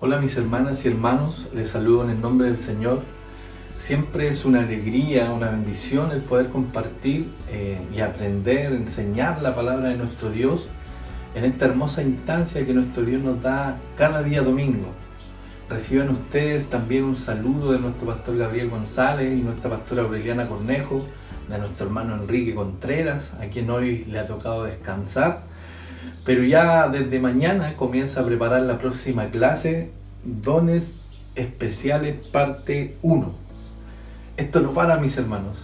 Hola mis hermanas y hermanos, les saludo en el nombre del Señor. Siempre es una alegría, una bendición el poder compartir y aprender, enseñar la palabra de nuestro Dios en esta hermosa instancia que nuestro Dios nos da cada día domingo. Reciban ustedes también un saludo de nuestro pastor Gabriel González y nuestra pastora Aureliana Cornejo, de nuestro hermano Enrique Contreras, a quien hoy le ha tocado descansar. Pero ya desde mañana comienza a preparar la próxima clase, Dones Especiales parte 1. Esto no para, mis hermanos.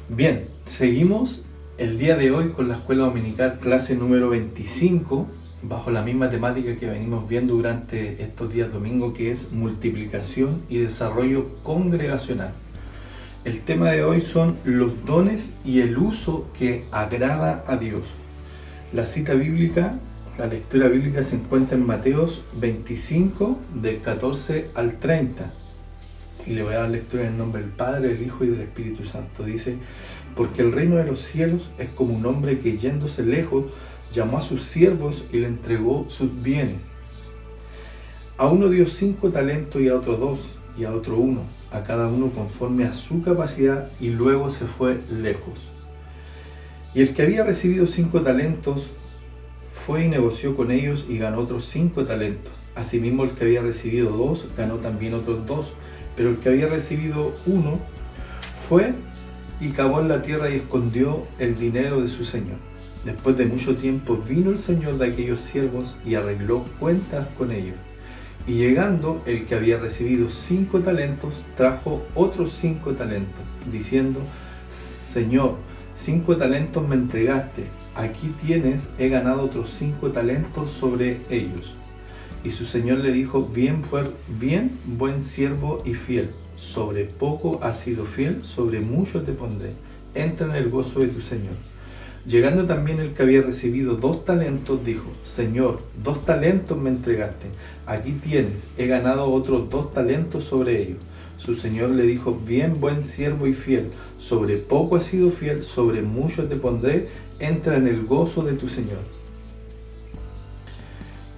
Bien, seguimos el día de hoy con la Escuela Dominical, clase número 25, bajo la misma temática que venimos viendo durante estos días domingos, que es multiplicación y desarrollo congregacional. El tema de hoy son los dones y el uso que agrada a Dios. La cita bíblica, la lectura bíblica se encuentra en Mateos 25, del 14 al 30. Y le voy a dar lectura en el nombre del Padre, del Hijo y del Espíritu Santo. Dice: porque el reino de los cielos es como un hombre que, yéndose lejos, llamó a sus siervos y le entregó sus bienes. A uno dio 5 talentos y a otro 2 y a otro 1, a cada uno conforme a su capacidad, y luego se fue lejos. Y el que había recibido 5 talentos fue y negoció con ellos y ganó otros 5 talentos. Asimismo, el que había recibido 2 ganó también otros 2. Pero el que había recibido 1 fue y cavó en la tierra y escondió el dinero de su señor. Después de mucho tiempo vino el señor de aquellos siervos y arregló cuentas con ellos. Y llegando el que había recibido 5 talentos, trajo otros 5 talentos, diciendo: Señor, 5 talentos me entregaste, aquí tienes, he ganado otros 5 talentos sobre ellos. Y su señor le dijo: bien, buen siervo y fiel, sobre poco has sido fiel, sobre mucho te pondré, entra en el gozo de tu señor. Llegando también el que había recibido 2 talentos, dijo: Señor, 2 talentos me entregaste, aquí tienes, he ganado otros 2 talentos sobre ellos. Su señor le dijo: bien, buen siervo y fiel, sobre poco has sido fiel, sobre mucho te pondré, entra en el gozo de tu señor.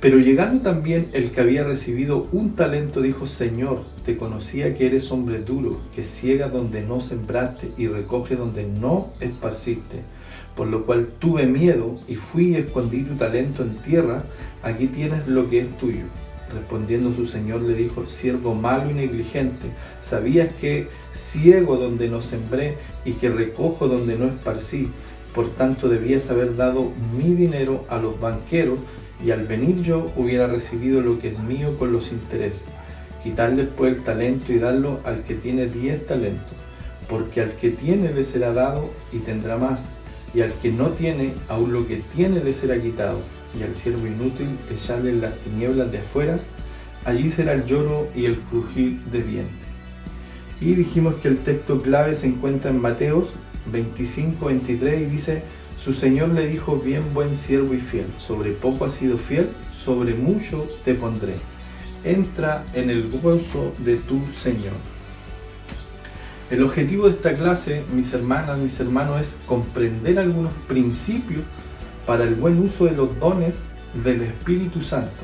Pero llegando también el que había recibido 1 talento, dijo: Señor, te conocía que eres hombre duro, que ciega donde no sembraste y recoge donde no esparciste. Por lo cual tuve miedo y fui y escondí tu talento en tierra, aquí tienes lo que es tuyo. Respondiendo su señor le dijo: siervo malo y negligente, sabías que ciego donde no sembré y que recojo donde no esparcí. Por tanto debías haber dado mi dinero a los banqueros, y al venir yo hubiera recibido lo que es mío con los intereses. Quitarle pues el talento y darlo al que tiene 10 talentos, porque al que tiene le será dado y tendrá más, y al que no tiene, aún lo que tiene le será quitado. Y al siervo inútil echarle en las tinieblas de afuera, allí será el lloro y el crujir de dientes. Y dijimos que el texto clave se encuentra en Mateos 25-23 y dice: su señor le dijo: bien, buen siervo y fiel, sobre poco has sido fiel, sobre mucho te pondré, entra en el gozo de tu señor. El objetivo de esta clase, mis hermanas, mis hermanos, es comprender algunos principios para el buen uso de los dones del Espíritu Santo.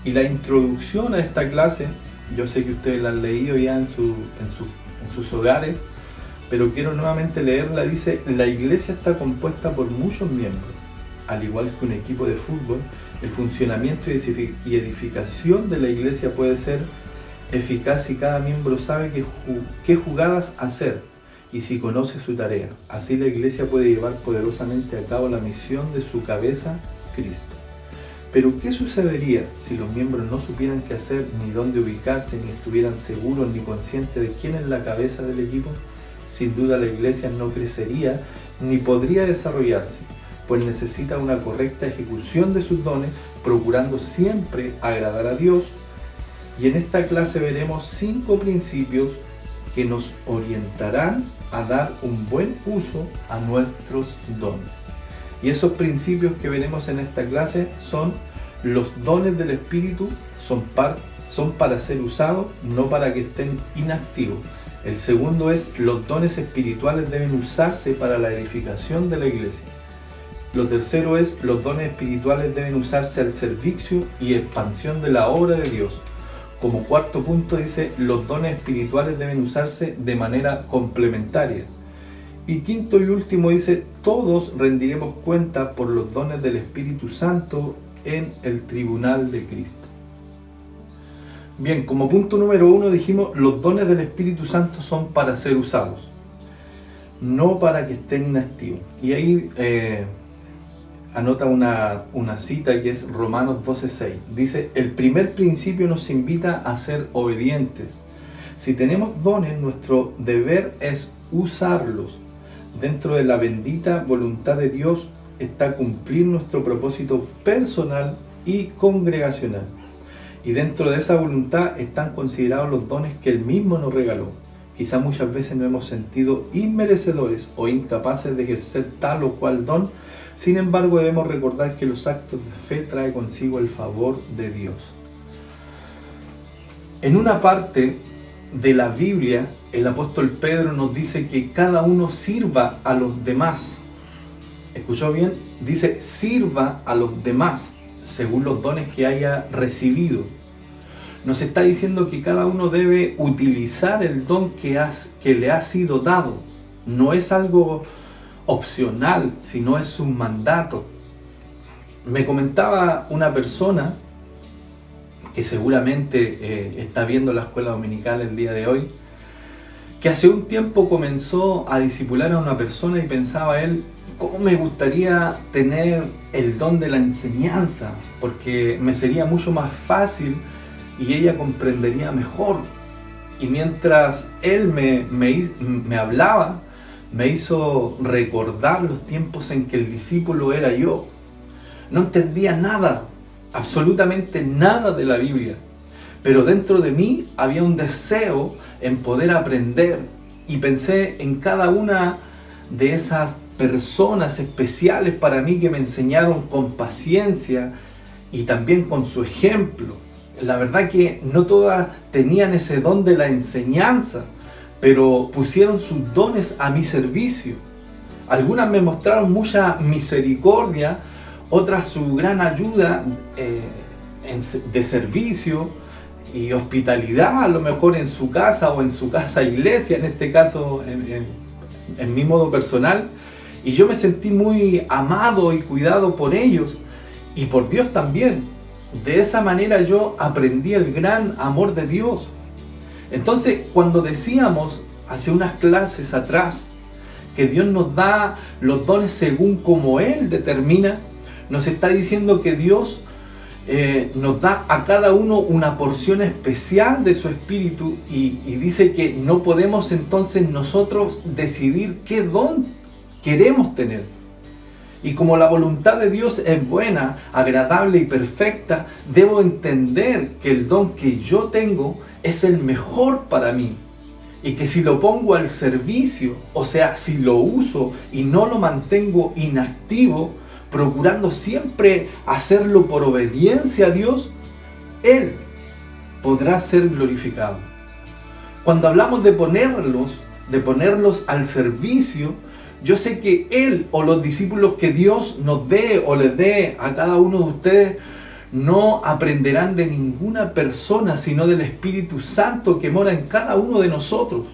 Y la introducción a esta clase, yo sé que ustedes la han leído ya en sus hogares, pero quiero nuevamente leerla. Dice: la iglesia está compuesta por muchos miembros. Al igual que un equipo de fútbol, el funcionamiento y edificación de la iglesia puede ser eficaz si cada miembro sabe qué jugadas hacer y si conoce su tarea. Así la iglesia puede llevar poderosamente a cabo la misión de su cabeza, Cristo. Pero ¿qué sucedería si los miembros no supieran qué hacer, ni dónde ubicarse, ni estuvieran seguros ni conscientes de quién es la cabeza del equipo? Sin duda la iglesia no crecería ni podría desarrollarse, pues necesita una correcta ejecución de sus dones, procurando siempre agradar a Dios. Y en esta clase veremos 5 principios que nos orientarán a dar un buen uso a nuestros dones. Y esos principios que veremos en esta clase son: los dones del Espíritu son para ser usados, no para que estén inactivos. El segundo es: los dones espirituales deben usarse para la edificación de la iglesia. Lo tercero es: los dones espirituales deben usarse al servicio y expansión de la obra de Dios. Como cuarto punto dice, los dones espirituales deben usarse de manera complementaria. Y quinto y último dice, todos rendiremos cuenta por los dones del Espíritu Santo en el tribunal de Cristo. Bien, como punto número 1 dijimos, los dones del Espíritu Santo son para ser usados, no para que estén inactivos. Y ahí anota una cita que es Romanos 12:6. Dice, el primer principio nos invita a ser obedientes. Si tenemos dones, nuestro deber es usarlos. Dentro de la bendita voluntad de Dios está cumplir nuestro propósito personal y congregacional. Y dentro de esa voluntad están considerados los dones que Él mismo nos regaló. Quizá muchas veces nos hemos sentido inmerecedores o incapaces de ejercer tal o cual don. Sin embargo, debemos recordar que los actos de fe traen consigo el favor de Dios. En una parte de la Biblia, el apóstol Pedro nos dice que cada uno sirva a los demás. ¿Escuchó bien? Dice, sirva a los demás según los dones que haya recibido. Nos está diciendo que cada uno debe utilizar el don que le ha sido dado. No es algo opcional, sino es un mandato. Me comentaba una persona que seguramente está viendo la escuela dominical el día de hoy, que hace un tiempo comenzó a discipular a una persona y pensaba él, ¿cómo me gustaría tener el don de la enseñanza? Porque me sería mucho más fácil y ella comprendería mejor. Y mientras él me hablaba, me hizo recordar los tiempos en que el discípulo era yo. No entendía nada, absolutamente nada de la Biblia, pero dentro de mí había un deseo en poder aprender y pensé en cada una de esas personas especiales para mí que me enseñaron con paciencia y también con su ejemplo. La verdad que no todas tenían ese don de la enseñanza, pero pusieron sus dones a mi servicio. Algunas me mostraron mucha misericordia, otras su gran ayuda de servicio y hospitalidad, a lo mejor en su casa o en su casa iglesia, en este caso en mi modo personal. Y yo me sentí muy amado y cuidado por ellos y por Dios también. De esa manera yo aprendí el gran amor de Dios. Entonces, cuando decíamos hace unas clases atrás que Dios nos da los dones según como Él determina, nos está diciendo que Dios nos da a cada uno una porción especial de su espíritu y dice que no podemos entonces nosotros decidir qué don queremos tener. Y como la voluntad de Dios es buena, agradable y perfecta, debo entender que el don que yo tengo es el mejor para mí. Y que si lo pongo al servicio, o sea, si lo uso y no lo mantengo inactivo, procurando siempre hacerlo por obediencia a Dios, Él podrá ser glorificado. Cuando hablamos de ponerlos al servicio, yo sé que Él o los discípulos que Dios nos dé o les dé a cada uno de ustedes no aprenderán de ninguna persona, sino del Espíritu Santo que mora en cada uno de nosotros.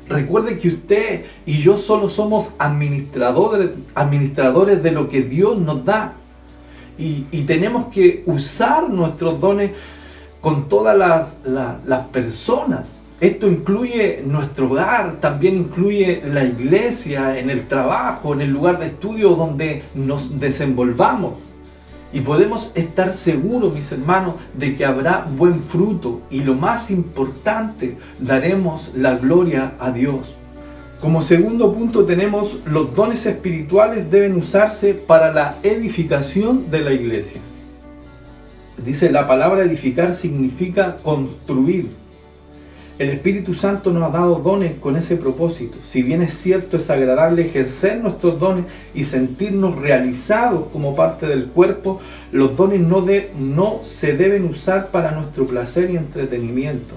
Recuerde que usted y yo solo somos administradores de lo que Dios nos da. Y tenemos que usar nuestros dones con todas las personas. Esto incluye nuestro hogar, también incluye la iglesia, en el trabajo, en el lugar de estudio donde nos desenvolvamos. Y podemos estar seguros, mis hermanos, de que habrá buen fruto. Y lo más importante, daremos la gloria a Dios. Como segundo punto tenemos, los dones espirituales deben usarse para la edificación de la iglesia. Dice, la palabra edificar significa construir. El Espíritu Santo nos ha dado dones con ese propósito. Si bien es cierto, es agradable ejercer nuestros dones y sentirnos realizados como parte del cuerpo, los dones no se deben usar para nuestro placer y entretenimiento.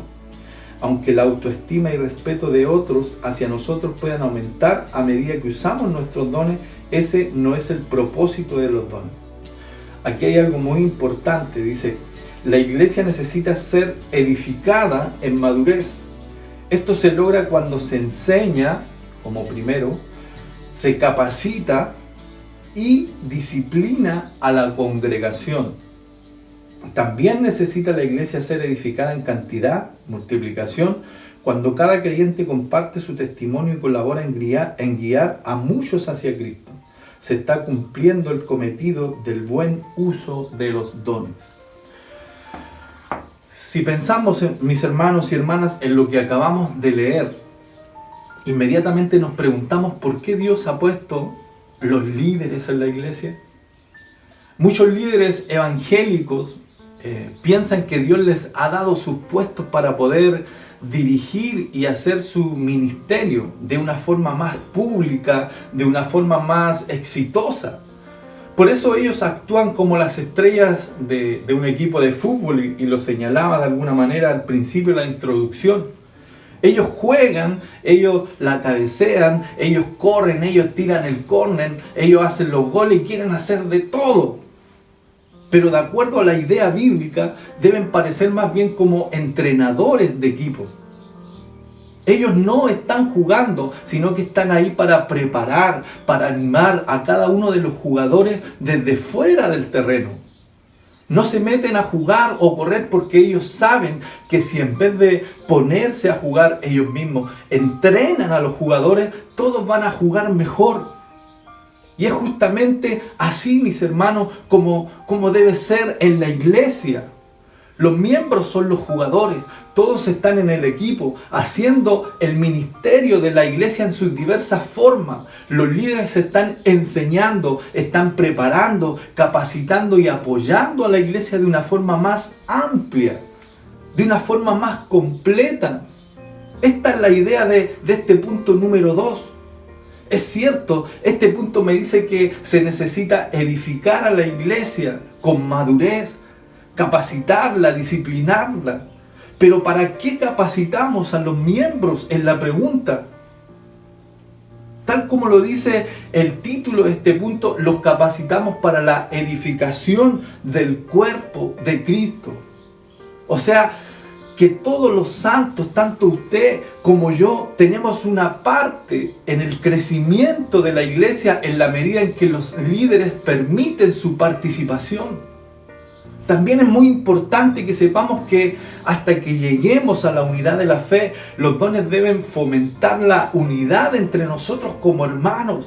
Aunque la autoestima y respeto de otros hacia nosotros puedan aumentar a medida que usamos nuestros dones, ese no es el propósito de los dones. Aquí hay algo muy importante, dice, la iglesia necesita ser edificada en madurez. Esto se logra cuando se enseña, como primero, se capacita y disciplina a la congregación. También necesita la iglesia ser edificada en cantidad, multiplicación, cuando cada creyente comparte su testimonio y colabora en guiar a muchos hacia Cristo. Se está cumpliendo el cometido del buen uso de los dones. Si pensamos, mis hermanos y hermanas, en lo que acabamos de leer, inmediatamente nos preguntamos por qué Dios ha puesto los líderes en la iglesia. Muchos líderes evangélicos piensan que Dios les ha dado sus puestos para poder dirigir y hacer su ministerio de una forma más pública, de una forma más exitosa. Por eso ellos actúan como las estrellas de un equipo de fútbol, y lo señalaba de alguna manera al principio de la introducción. Ellos juegan, ellos la cabecean, ellos corren, ellos tiran el córner, ellos hacen los goles y quieren hacer de todo. Pero de acuerdo a la idea bíblica, deben parecer más bien como entrenadores de equipo. Ellos no están jugando, sino que están ahí para preparar, para animar a cada uno de los jugadores desde fuera del terreno. No se meten a jugar o correr porque ellos saben que si en vez de ponerse a jugar ellos mismos entrenan a los jugadores, todos van a jugar mejor. Y es justamente así, mis hermanos, como debe ser en la iglesia. Los miembros son los jugadores, todos están en el equipo, haciendo el ministerio de la iglesia en sus diversas formas. Los líderes están enseñando, están preparando, capacitando y apoyando a la iglesia de una forma más amplia, de una forma más completa. Esta es la idea de este punto número 2. Es cierto, este punto me dice que se necesita edificar a la iglesia con madurez, capacitarla, disciplinarla. Pero ¿para qué capacitamos a los miembros? Es la pregunta. Tal como lo dice el título de este punto, los capacitamos para la edificación del cuerpo de Cristo. O sea, que todos los santos, tanto usted como yo, tenemos una parte en el crecimiento de la iglesia en la medida en que los líderes permiten su participación. También es muy importante que sepamos que hasta que lleguemos a la unidad de la fe, los dones deben fomentar la unidad entre nosotros como hermanos.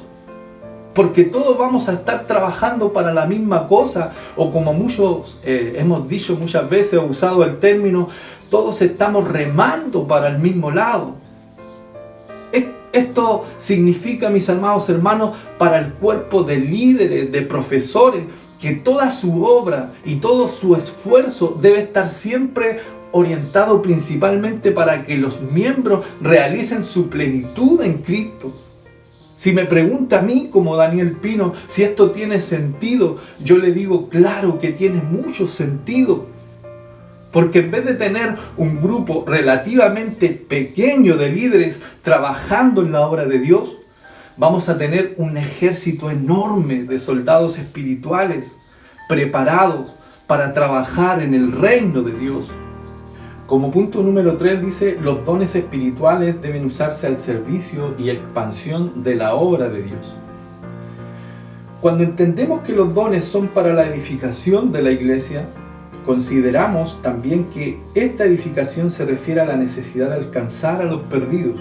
Porque todos vamos a estar trabajando para la misma cosa, o como muchos hemos dicho muchas veces o usado el término, todos estamos remando para el mismo lado. Esto significa, mis amados hermanos, para el cuerpo de líderes, de profesores, que toda su obra y todo su esfuerzo debe estar siempre orientado principalmente para que los miembros realicen su plenitud en Cristo. Si me pregunta a mí, como Daniel Pino, si esto tiene sentido, yo le digo, claro que tiene mucho sentido. Porque en vez de tener un grupo relativamente pequeño de líderes trabajando en la obra de Dios, vamos a tener un ejército enorme de soldados espirituales preparados para trabajar en el reino de Dios. Como punto número 3 dice, los dones espirituales deben usarse al servicio y expansión de la obra de Dios. Cuando entendemos que los dones son para la edificación de la iglesia, consideramos también que esta edificación se refiere a la necesidad de alcanzar a los perdidos.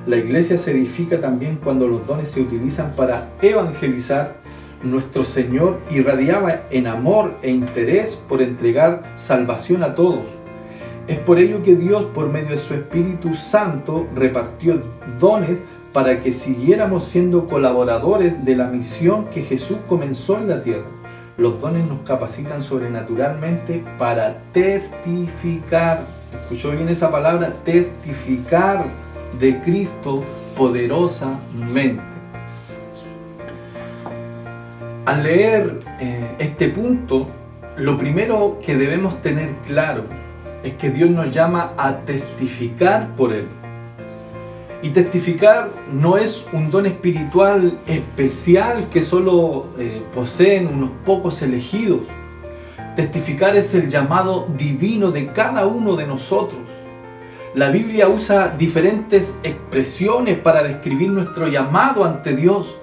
La iglesia se edifica también cuando los dones se utilizan para evangelizar. Nuestro Señor irradiaba en amor e interés por entregar salvación a todos. Es por ello que Dios, por medio de su Espíritu Santo, repartió dones para que siguiéramos siendo colaboradores de la misión que Jesús comenzó en la tierra. Los dones nos capacitan sobrenaturalmente para testificar. ¿Escuchó bien esa palabra? Testificar de Cristo poderosamente. Al leer este punto, lo primero que debemos tener claro es que Dios nos llama a testificar por Él. Y testificar no es un don espiritual especial que solo poseen unos pocos elegidos. Testificar es el llamado divino de cada uno de nosotros. La Biblia usa diferentes expresiones para describir nuestro llamado ante Dios.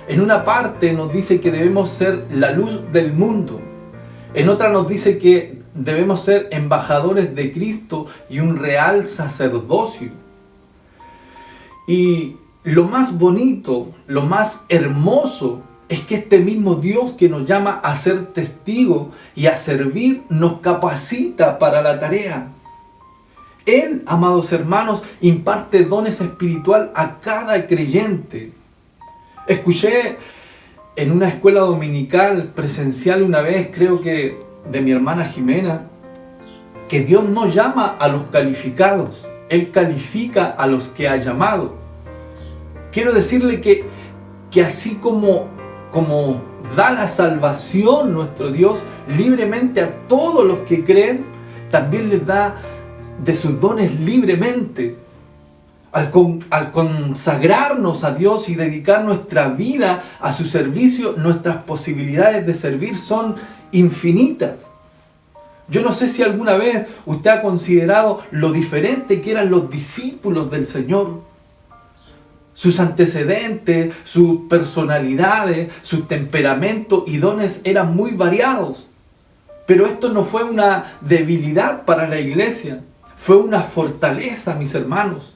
En una parte nos dice que debemos ser la luz del mundo. En otra nos dice que debemos ser embajadores de Cristo y un real sacerdocio. Y lo más bonito, lo más hermoso, es que este mismo Dios que nos llama a ser testigos y a servir, nos capacita para la tarea. Él, amados hermanos, imparte dones espirituales a cada creyente. Escuché en una escuela dominical presencial una vez, creo que de mi hermana Jimena, que Dios no llama a los calificados, Él califica a los que ha llamado. Quiero decirle que así como da la salvación nuestro Dios libremente a todos los que creen, también les da de sus dones libremente. Al consagrarnos a Dios y dedicar nuestra vida a su servicio, nuestras posibilidades de servir son infinitas. Yo no sé si alguna vez usted ha considerado lo diferente que eran los discípulos del Señor. Sus antecedentes, sus personalidades, sus temperamentos y dones eran muy variados. Pero esto no fue una debilidad para la iglesia, fue una fortaleza, mis hermanos.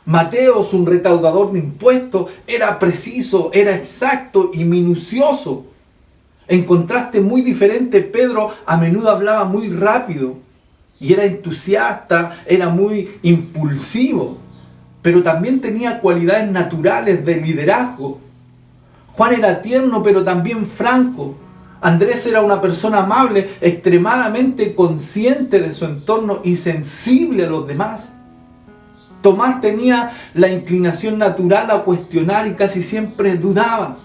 Mateo, un recaudador de impuestos, era preciso, era exacto y minucioso. En contraste muy diferente, Pedro a menudo hablaba muy rápido y era entusiasta, era muy impulsivo, pero también tenía cualidades naturales de liderazgo. Juan era tierno, pero también franco. Andrés era una persona amable, extremadamente consciente de su entorno y sensible a los demás. Tomás tenía la inclinación natural a cuestionar y casi siempre dudaba.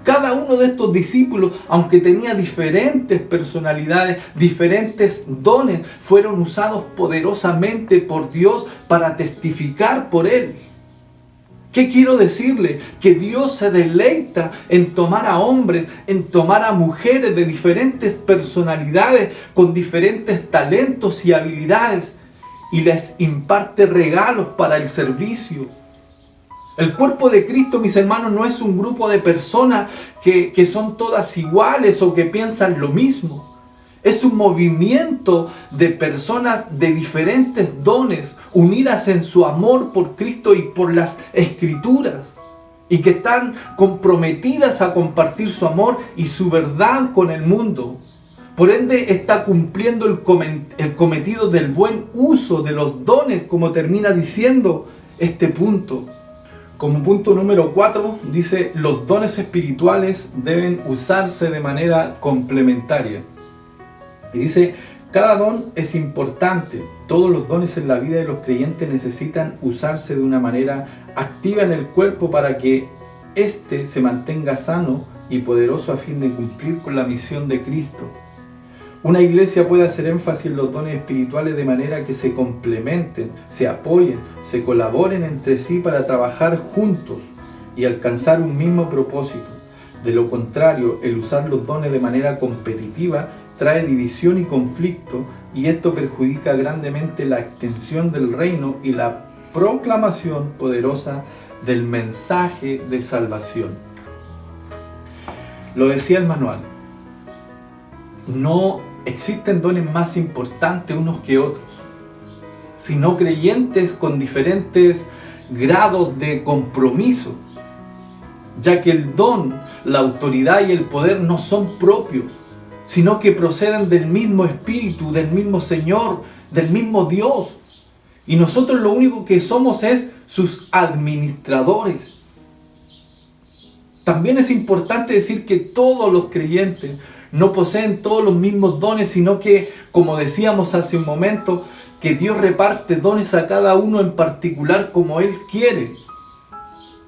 Cada uno de estos discípulos, aunque tenía diferentes personalidades, diferentes dones, fueron usados poderosamente por Dios para testificar por Él. ¿Qué quiero decirle? Que Dios se deleita en tomar a hombres, en tomar a mujeres de diferentes personalidades, con diferentes talentos y habilidades, y les imparte regalos para el servicio. El cuerpo de Cristo, mis hermanos, no es un grupo de personas que son todas iguales o que piensan lo mismo. Es un movimiento de personas de diferentes dones, unidas en su amor por Cristo y por las Escrituras, y que están comprometidas a compartir su amor y su verdad con el mundo. Por ende, está cumpliendo el cometido del buen uso de los dones, como termina diciendo este punto. Como punto número 4, dice: los dones espirituales deben usarse de manera complementaria. Y dice: cada don es importante. Todos los dones en la vida de los creyentes necesitan usarse de una manera activa en el cuerpo para que éste se mantenga sano y poderoso a fin de cumplir con la misión de Cristo. Una iglesia puede hacer énfasis en los dones espirituales de manera que se complementen, se apoyen, se colaboren entre sí para trabajar juntos y alcanzar un mismo propósito. De lo contrario, el usar los dones de manera competitiva trae división y conflicto, y esto perjudica grandemente la extensión del reino y la proclamación poderosa del mensaje de salvación. Lo decía el manual: no existen dones más importantes unos que otros, sino creyentes con diferentes grados de compromiso, ya que el don, la autoridad y el poder no son propios, sino que proceden del mismo Espíritu, del mismo Señor, del mismo Dios. Y nosotros lo único que somos es sus administradores. También es importante decir que todos los creyentes no poseen todos los mismos dones, sino que, como decíamos hace un momento, que Dios reparte dones a cada uno en particular como Él quiere.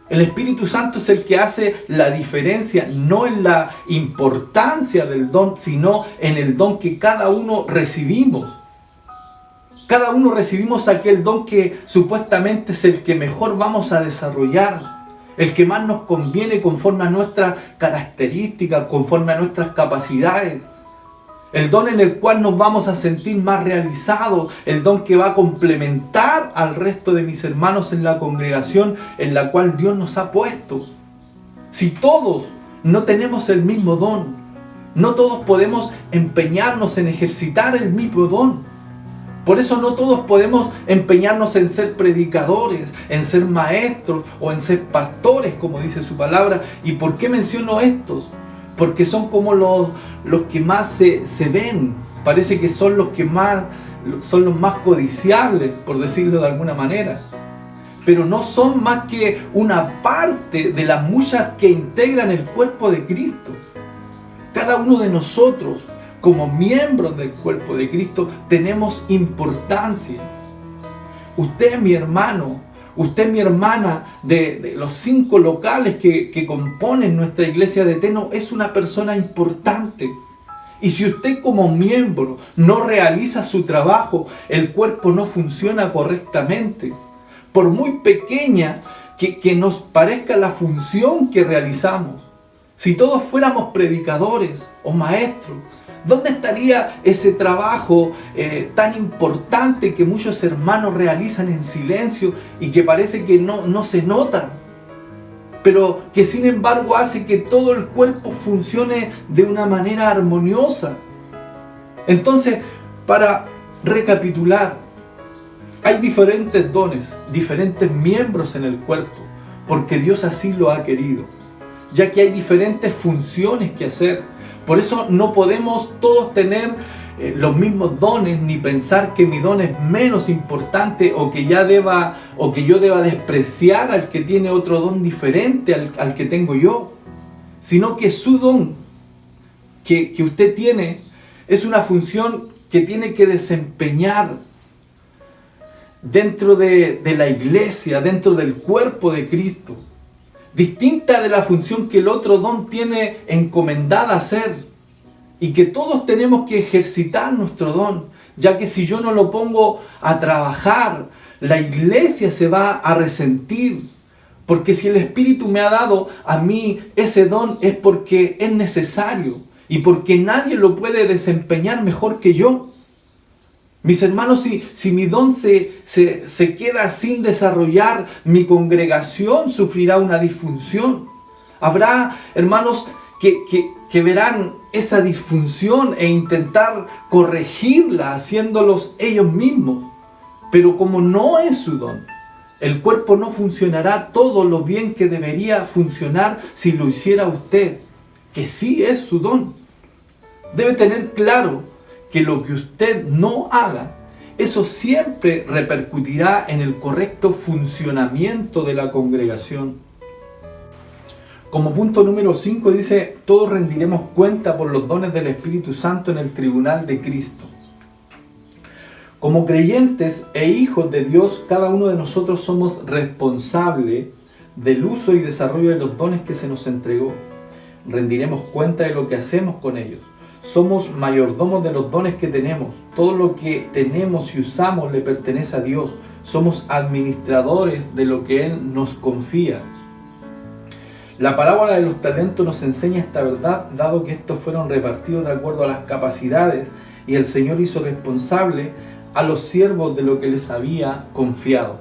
El Espíritu Santo es el que hace la diferencia, no en la importancia del don, sino en el don que cada uno recibimos. Cada uno recibimos aquel don que supuestamente es el que mejor vamos a desarrollar, el que más nos conviene conforme a nuestras características, conforme a nuestras capacidades. el don en el cual nos vamos a sentir más realizados, el don que va a complementar al resto de mis hermanos en la congregación en la cual Dios nos ha puesto. Si todos no tenemos el mismo don, no todos podemos empeñarnos en ejercitar el mismo don. Por eso no todos podemos empeñarnos en ser predicadores, en ser maestros o en ser pastores, como dice su palabra. ¿Y por qué menciono estos? Porque son como los que más se ven. Parece que son los más codiciables, por decirlo de alguna manera. Pero no son más que una parte de las muchas que integran el cuerpo de Cristo. Cada uno de nosotros, como miembros del cuerpo de Cristo, tenemos importancia. Usted, mi hermano, usted, mi hermana, de los 5 locales que componen nuestra iglesia de Teno, es una persona importante. Y si usted como miembro no realiza su trabajo, el cuerpo no funciona correctamente. Por muy pequeña que nos parezca la función que realizamos, si todos fuéramos predicadores o maestros, ¿dónde estaría ese trabajo tan importante que muchos hermanos realizan en silencio y que parece que no se nota? Pero que sin embargo hace que todo el cuerpo funcione de una manera armoniosa. Entonces, para recapitular, hay diferentes dones, diferentes miembros en el cuerpo, porque Dios así lo ha querido, ya que hay diferentes funciones que hacer. Por eso no podemos todos tener los mismos dones, ni pensar que mi don es menos importante o que yo deba despreciar al que tiene otro don diferente al que tengo yo, sino que su don que usted tiene es una función que tiene que desempeñar dentro de la iglesia, dentro del cuerpo de Cristo, distinta de la función que el otro don tiene encomendada a hacer, y que todos tenemos que ejercitar nuestro don, ya que si yo no lo pongo a trabajar, la iglesia se va a resentir, porque si el Espíritu me ha dado a mí ese don es porque es necesario y porque nadie lo puede desempeñar mejor que yo. Mis hermanos, si mi don se queda sin desarrollar, mi congregación sufrirá una disfunción. Habrá hermanos que verán esa disfunción e intentar corregirla haciéndolos ellos mismos. Pero como no es su don, el cuerpo no funcionará todo lo bien que debería funcionar si lo hiciera usted, que sí es su don. Debe tener claro que lo que usted no haga, eso siempre repercutirá en el correcto funcionamiento de la congregación. Como punto número 5 dice, todos rendiremos cuenta por los dones del Espíritu Santo en el tribunal de Cristo. Como creyentes e hijos de Dios, cada uno de nosotros somos responsable del uso y desarrollo de los dones que se nos entregó. Rendiremos cuenta de lo que hacemos con ellos. Somos mayordomos de los dones que tenemos. Todo lo que tenemos y usamos le pertenece a Dios. Somos administradores de lo que Él nos confía. La parábola de los talentos nos enseña esta verdad, dado que estos fueron repartidos de acuerdo a las capacidades y el Señor hizo responsable a los siervos de lo que les había confiado.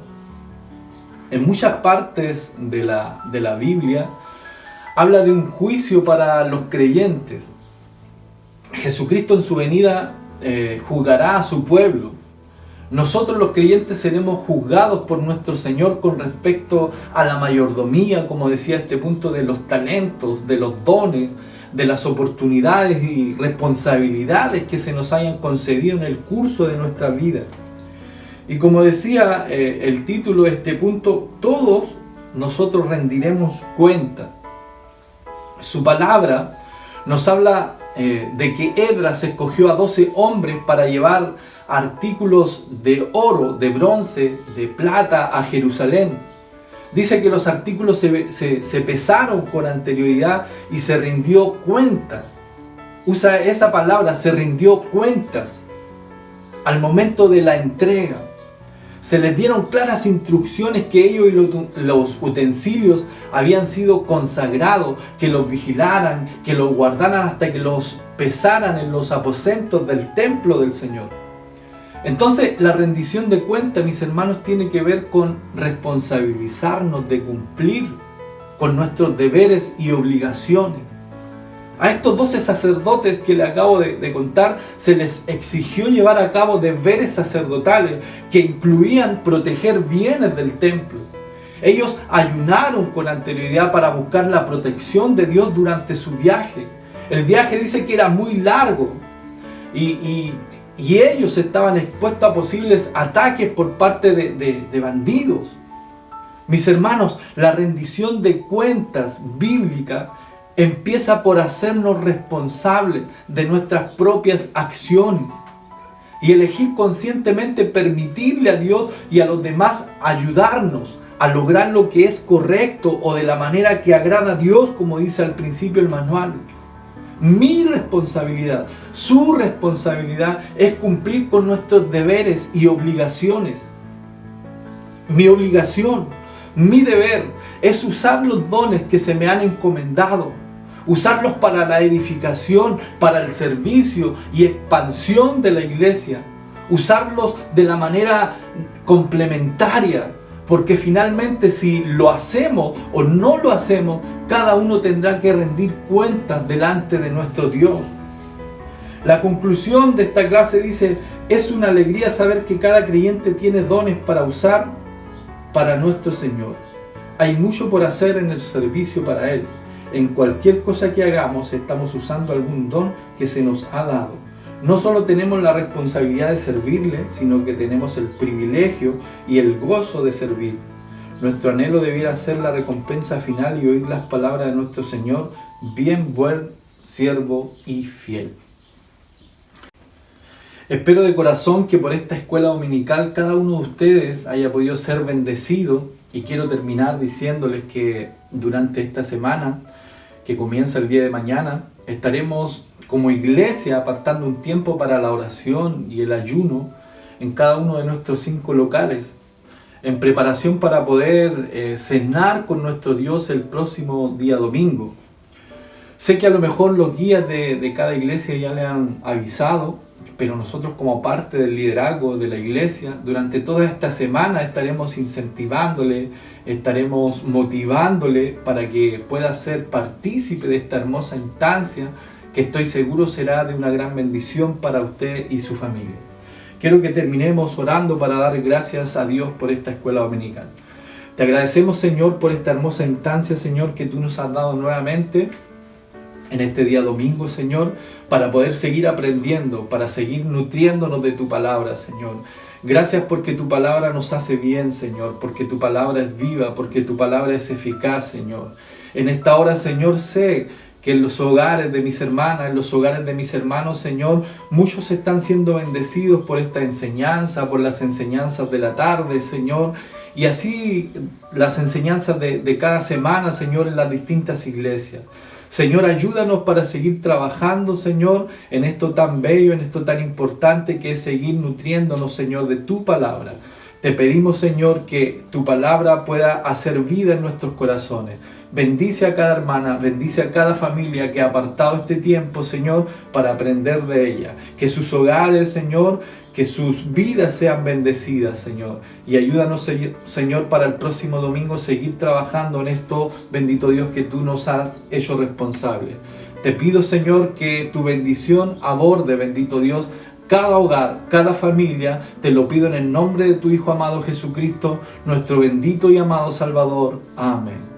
En muchas partes de la Biblia habla de un juicio para los creyentes. Jesucristo en su venida juzgará a su pueblo. Nosotros los creyentes seremos juzgados por nuestro Señor con respecto a la mayordomía, como decía este punto, de los talentos, de los dones, de las oportunidades y responsabilidades que se nos hayan concedido en el curso de nuestra vida. Y como decía el título de este punto, todos nosotros rendiremos cuenta. Su palabra nos habla de que Esdras escogió a 12 hombres para llevar artículos de oro, de bronce, de plata a Jerusalén. Dice que los artículos se pesaron con anterioridad y se rindió cuenta. Usa esa palabra, se rindió cuentas al momento de la entrega. Se les dieron claras instrucciones que ellos y los utensilios habían sido consagrados, que los vigilaran, que los guardaran hasta que los pesaran en los aposentos del templo del Señor. Entonces, la rendición de cuentas, mis hermanos, tiene que ver con responsabilizarnos de cumplir con nuestros deberes y obligaciones. A estos 12 sacerdotes que les acabo de contar, se les exigió llevar a cabo deberes sacerdotales que incluían proteger bienes del templo. Ellos ayunaron con anterioridad para buscar la protección de Dios durante su viaje. El viaje dice que era muy largo y ellos estaban expuestos a posibles ataques por parte de bandidos. Mis hermanos, la rendición de cuentas bíblica empieza por hacernos responsables de nuestras propias acciones y elegir conscientemente permitirle a Dios y a los demás ayudarnos a lograr lo que es correcto o de la manera que agrada a Dios, como dice al principio el manual. Mi responsabilidad, su responsabilidad es cumplir con nuestros deberes y obligaciones. Mi obligación, mi deber es usar los dones que se me han encomendado. Usarlos para la edificación, para el servicio y expansión de la iglesia. Usarlos de la manera complementaria, porque finalmente si lo hacemos o no lo hacemos, cada uno tendrá que rendir cuentas delante de nuestro Dios. La conclusión de esta clase dice: es una alegría saber que cada creyente tiene dones para usar para nuestro Señor. Hay mucho por hacer en el servicio para Él. En cualquier cosa que hagamos, estamos usando algún don que se nos ha dado. No solo tenemos la responsabilidad de servirle, sino que tenemos el privilegio y el gozo de servir. Nuestro anhelo debiera ser la recompensa final y oír las palabras de nuestro Señor: bien, buen siervo y fiel. Espero de corazón que por esta escuela dominical cada uno de ustedes haya podido ser bendecido, y quiero terminar diciéndoles que durante esta semana que comienza el día de mañana, estaremos como iglesia apartando un tiempo para la oración y el ayuno en cada uno de nuestros 5 locales, en preparación para poder cenar con nuestro Dios el próximo día domingo. Sé que a lo mejor los guías de cada iglesia ya le han avisado, pero nosotros como parte del liderazgo de la iglesia, durante toda esta semana estaremos incentivándole, estaremos motivándole para que pueda ser partícipe de esta hermosa instancia que estoy seguro será de una gran bendición para usted y su familia. Quiero que terminemos orando para dar gracias a Dios por esta escuela dominical. Te agradecemos, Señor, por esta hermosa instancia, Señor, que tú nos has dado nuevamente en este día domingo, Señor, para poder seguir aprendiendo, para seguir nutriéndonos de tu palabra, Señor. Gracias porque tu palabra nos hace bien, Señor, porque tu palabra es viva, porque tu palabra es eficaz, Señor. En esta hora, Señor, sé que en los hogares de mis hermanas, en los hogares de mis hermanos, Señor, muchos están siendo bendecidos por esta enseñanza, por las enseñanzas de la tarde, Señor, y así las enseñanzas de cada semana, Señor, en las distintas iglesias. Señor, ayúdanos para seguir trabajando, Señor, en esto tan bello, en esto tan importante que es seguir nutriéndonos, Señor, de tu palabra. Te pedimos, Señor, que tu palabra pueda hacer vida en nuestros corazones. Bendice a cada hermana, bendice a cada familia que ha apartado este tiempo, Señor, para aprender de ella. Que sus hogares, Señor, que sus vidas sean bendecidas, Señor. Y ayúdanos, Señor, para el próximo domingo seguir trabajando en esto, bendito Dios, que tú nos has hecho responsable. Te pido, Señor, que tu bendición aborde, bendito Dios, cada hogar, cada familia. Te lo pido en el nombre de tu Hijo amado Jesucristo, nuestro bendito y amado Salvador. Amén.